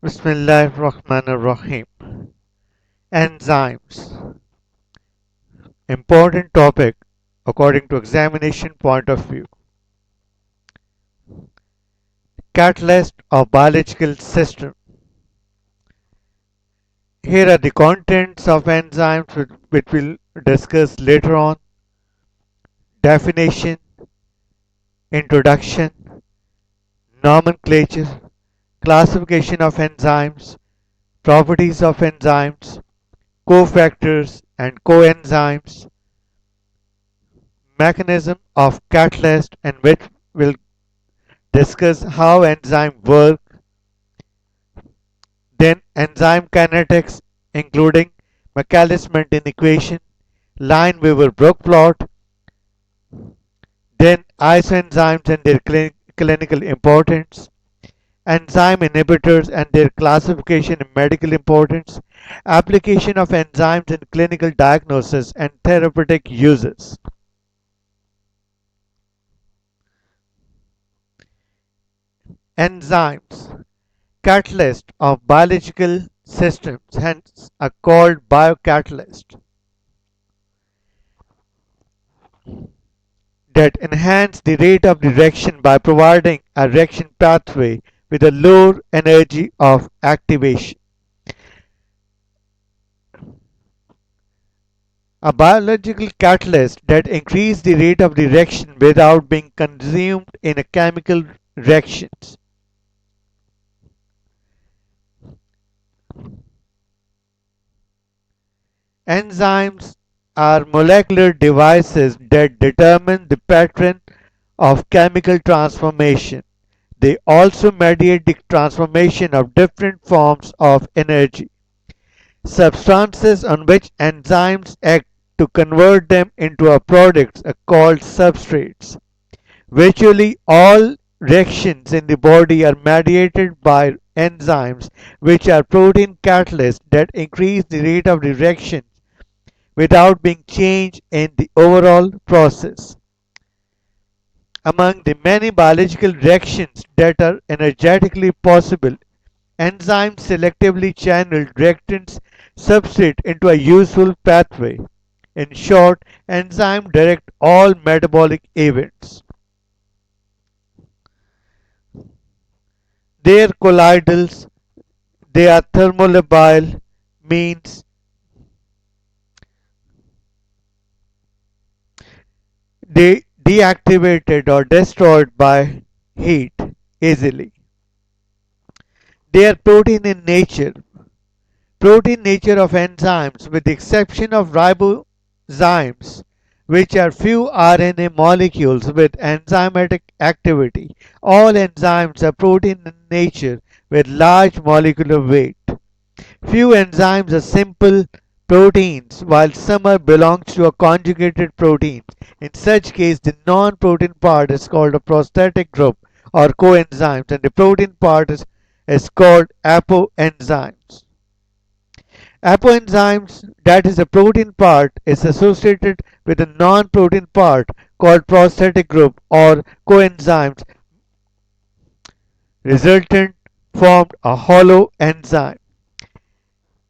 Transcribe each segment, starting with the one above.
Bismillahirrahmanirrahim. Enzymes. Important topic according to examination point of view. Catalyst of biological system. Here are the contents of enzymes which we'll discuss later on. Definition, introduction, nomenclature, classification of enzymes, properties of enzymes, cofactors and coenzymes, mechanism of catalyst and which will discuss how enzymes work, then enzyme kinetics including Michaelis-Menten equation, Lineweaver-Brook plot, then isoenzymes and their clinical importance, enzyme inhibitors and their classification and medical importance, application of enzymes in clinical diagnosis and therapeutic uses. Enzymes, catalyst of biological systems, hence are called biocatalysts, that enhance the rate of the reaction by providing a reaction pathway with a lower energy of activation. A biological catalyst that increase the rate of the reaction without being consumed in a chemical reactions. Enzymes are molecular devices that determine the pattern of chemical transformation. They also mediate the transformation of different forms of energy. Substances on which enzymes act to convert them into a products are called substrates. Virtually all reactions in the body are mediated by enzymes, which are protein catalysts that increase the rate of the reaction without being changed in the overall process. Among the many biological reactions that are energetically possible, enzymes selectively channel reactants substrate into a useful pathway. In short, enzymes direct all metabolic events. They are colloidals, they are thermolabile, means they deactivated or destroyed by heat easily. They are protein in nature. Protein nature of enzymes, with the exception of ribozymes, which are few RNA molecules with enzymatic activity. All enzymes are protein in nature with large molecular weight. Few enzymes are simple proteins, while some are belongs to a conjugated protein. In such case, the non-protein part is called a prosthetic group or coenzymes, and the protein part is called apoenzymes. Apoenzymes, that is the protein part, is associated with a non-protein part called prosthetic group or coenzymes. Resultant formed a hollow enzyme.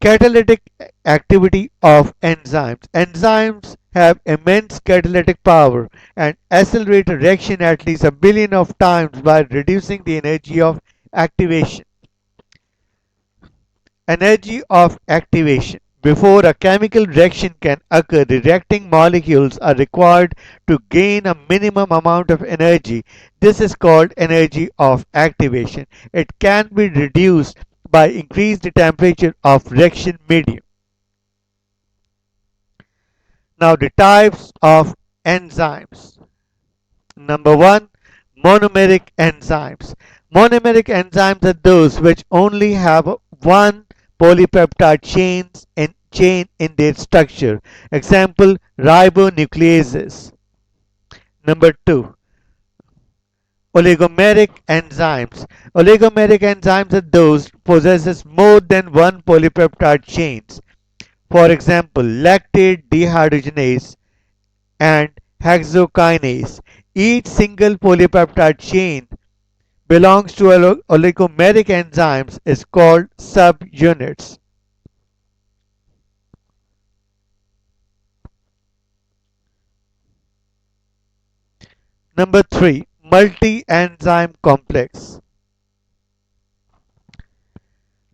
Catalytic activity of enzymes. Enzymes have immense catalytic power and accelerate a reaction at least a billion of times by reducing the energy of activation. Energy of activation. Before a chemical reaction can occur, the reacting molecules are required to gain a minimum amount of energy. This is called energy of activation. It can be reduced by increase the temperature of reaction medium. Now the types of enzymes. Number one, monomeric enzymes. Monomeric enzymes are those which only have one polypeptide chain in their structure. Example, ribonucleases. Number two, oligomeric enzymes. Oligomeric enzymes are those possesses more than one polypeptide chains. For example, lactate dehydrogenase and hexokinase. Each single polypeptide chain belongs to oligomeric enzymes is called subunits. Number 3. Multi-enzyme complex.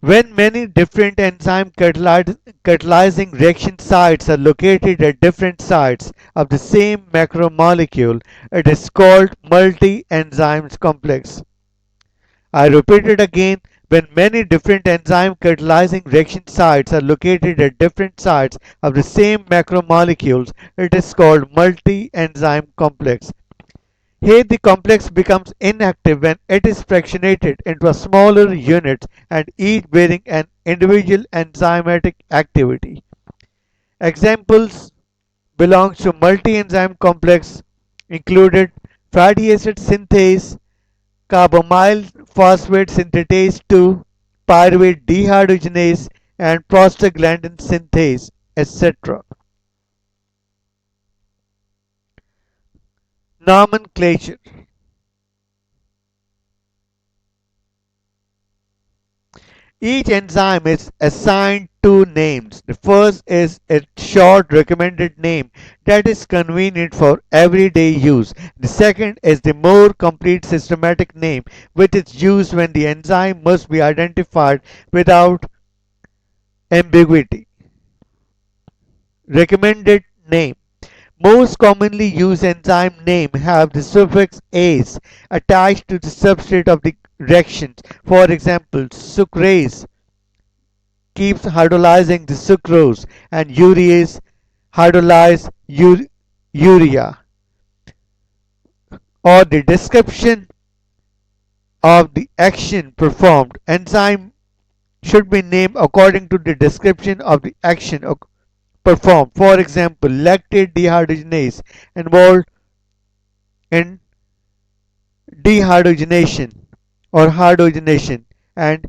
When many different enzyme catalyzing reaction sites are located at different sites of the same macromolecule, it is called multi-enzyme complex. I repeat it again. When many different enzyme catalyzing reaction sites are located at different sites of the same macromolecules, it is called multi-enzyme complex. Here the complex becomes inactive when it is fractionated into a smaller unit and each bearing an individual enzymatic activity. Examples belongs to multi-enzyme complex included fatty acid synthase, carbamyl phosphate synthetase 2, pyruvate dehydrogenase, and prostaglandin synthase, etc. Nomenclature. Each enzyme is assigned two names. The first is a short recommended name that is convenient for everyday use. The second is the more complete systematic name which is used when the enzyme must be identified without ambiguity. Recommended name. Most commonly used enzyme name have the suffix "ase" attached to the substrate of the reactions. For example, sucrase keeps hydrolyzing the sucrose and urease hydrolyze urea. Or the description of the action performed. Enzyme should be named according to the description of the action performed. For example, lactate dehydrogenase involved in dehydrogenation or hydrogenation, and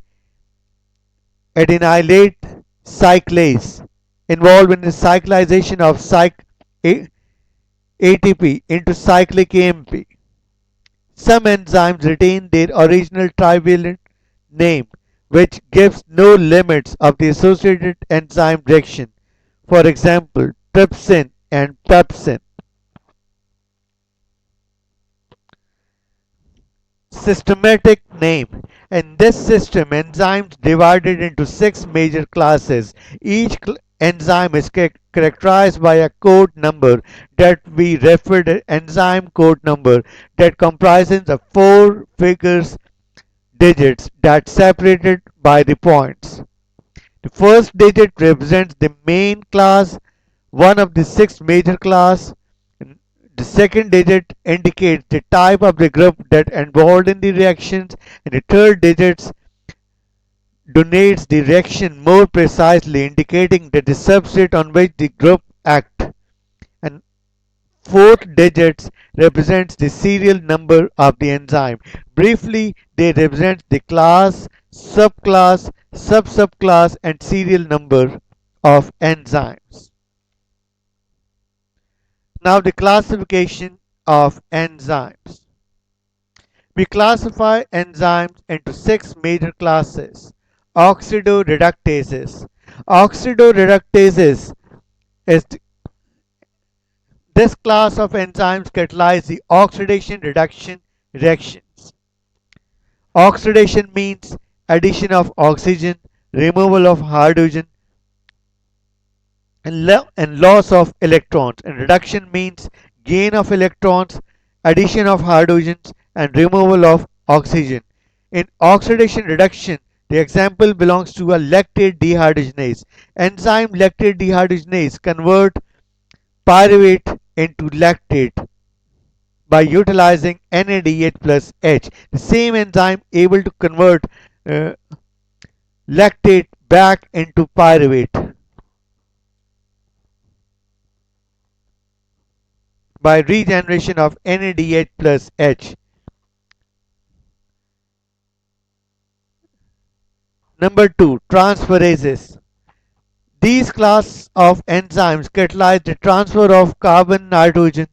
adenylate cyclase involved in the cyclization of ATP into cyclic AMP. Some enzymes retain their original trivalent name, which gives no limits of the associated enzyme reaction. For example, trypsin and pepsin. Systematic name. In this system, enzymes divided into six major classes. Each enzyme is characterized by a code number that we refer to enzyme code number that comprises of four figures digits that separated by the points. The first digit represents the main class, one of the six major class. The second digit indicates the type of the group that involved in the reactions, and the third digit denotes the reaction more precisely, indicating that the substrate on which the group act. And fourth digit represents the serial number of the enzyme. Briefly, they represent the class, subclass, subclass, and serial number of enzymes. Now the classification of enzymes. We classify enzymes into six major classes. Oxidoreductases. Oxidoreductases is this class of enzymes catalyze the oxidation reduction reactions. Oxidation means addition of oxygen, removal of hydrogen, and loss of electrons. And reduction means gain of electrons, addition of hydrogens, and removal of oxygen. In oxidation reduction, the example belongs to a lactate dehydrogenase. Enzyme lactate dehydrogenase convert pyruvate into lactate by utilizing NADH plus H. The same enzyme able to convert uh, lactate back into pyruvate by regeneration of NADH plus H. Number 2. Transferases. These class of enzymes catalyze the transfer of carbon nitrogen,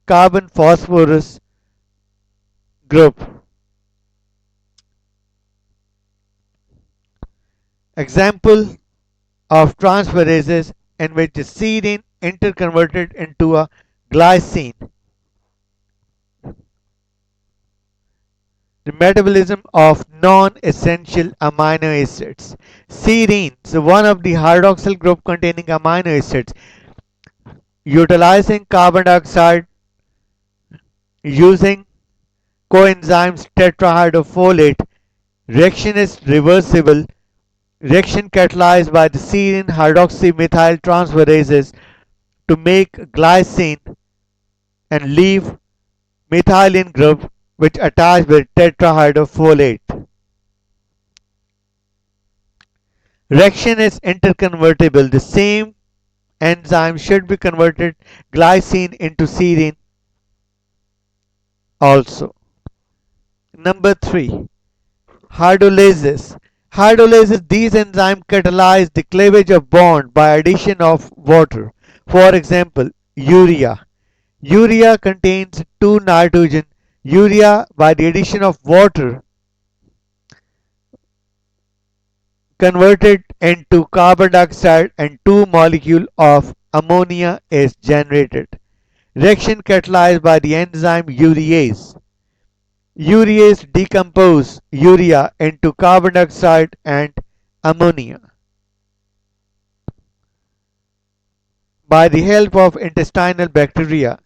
carbon phosphorus group Example of transferases in which the serine interconverted into a glycine. The metabolism of non-essential amino acids. Serine is one of the hydroxyl group containing amino acids. Utilizing carbon dioxide using coenzymes tetrahydrofolate, reaction is reversible. Reaction catalyzed by the serine hydroxymethyl transferases to make glycine and leave methylene group which attach with tetrahydrofolate. Reaction is interconvertible. The same enzyme should be converted glycine into serine also. Number 3. Hydrolases. Hydrolases, these enzymes catalyze the cleavage of bond by addition of water. For example, urea. Urea contains two nitrogen. Urea, by the addition of water, converted into carbon dioxide and two molecule of ammonia is generated. Reaction catalyzed by the enzyme urease. Urease decompose urea into carbon dioxide and ammonia by the help of intestinal bacteria.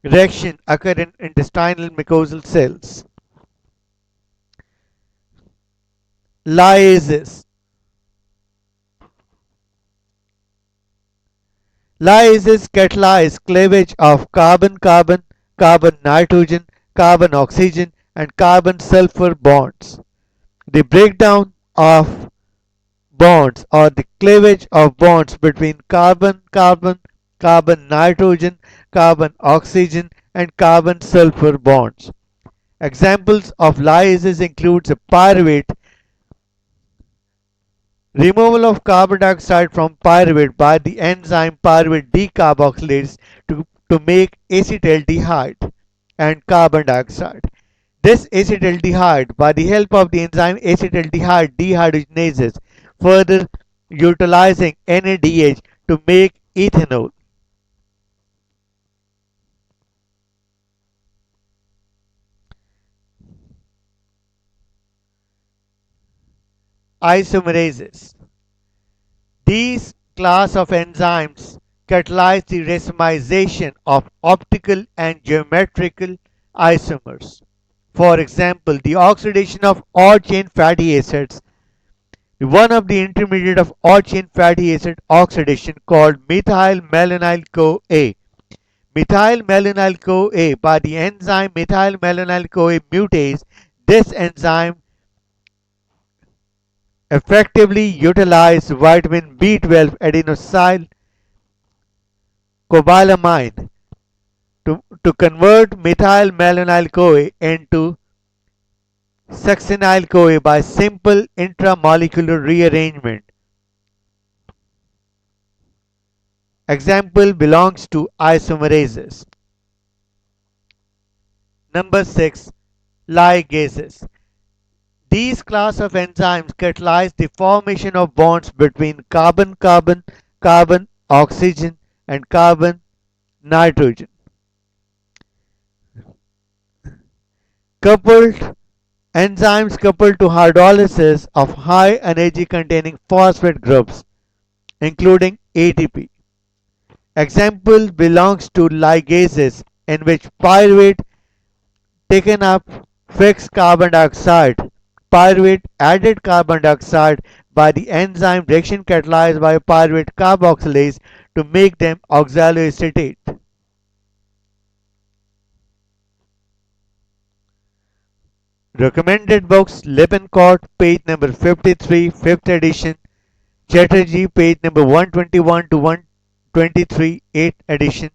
Reaction occur in intestinal mucosal cells. Lyases. Lyases catalyze cleavage of carbon-carbon, carbon-nitrogen, carbon-oxygen and carbon-sulfur bonds. The breakdown of bonds or the cleavage of bonds between carbon-carbon, carbon-nitrogen, carbon-oxygen and carbon-sulfur bonds. Examples of lyases include pyruvate, removal of carbon dioxide from pyruvate by the enzyme pyruvate decarboxylase to make acetaldehyde and carbon dioxide. This acetaldehyde, by the help of the enzyme acetaldehyde dehydrogenases, further utilizing NADH to make ethanol. Isomerases. These class of enzymes catalyze the racemization of optical and geometrical isomers. For example, the oxidation of odd chain fatty acids. One of the intermediate of odd chain fatty acid oxidation called methylmalonyl CoA. Methylmalonyl CoA by the enzyme methylmalonyl CoA mutase. This enzyme effectively utilizes vitamin B12 adenosyl cobalamin to convert methylmalonyl CoA into succinyl CoA by simple intramolecular rearrangement. Example belongs to isomerases. Number 6. Ligases. These class of enzymes catalyze the formation of bonds between carbon-carbon, carbon-oxygen and carbon-nitrogen. Coupled enzymes coupled to hydrolysis of high energy containing phosphate groups including ATP. Example belongs to ligases in which pyruvate taken up fixed carbon dioxide. Pyruvate added carbon dioxide by the enzyme reaction catalyzed by pyruvate carboxylase to make them oxaloacetate. Recommended books: Lippincott, page number 53, 5th edition. Chatterjee, page number 121 to 123, 8th edition.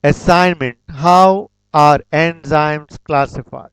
Assignment: How are enzymes classified?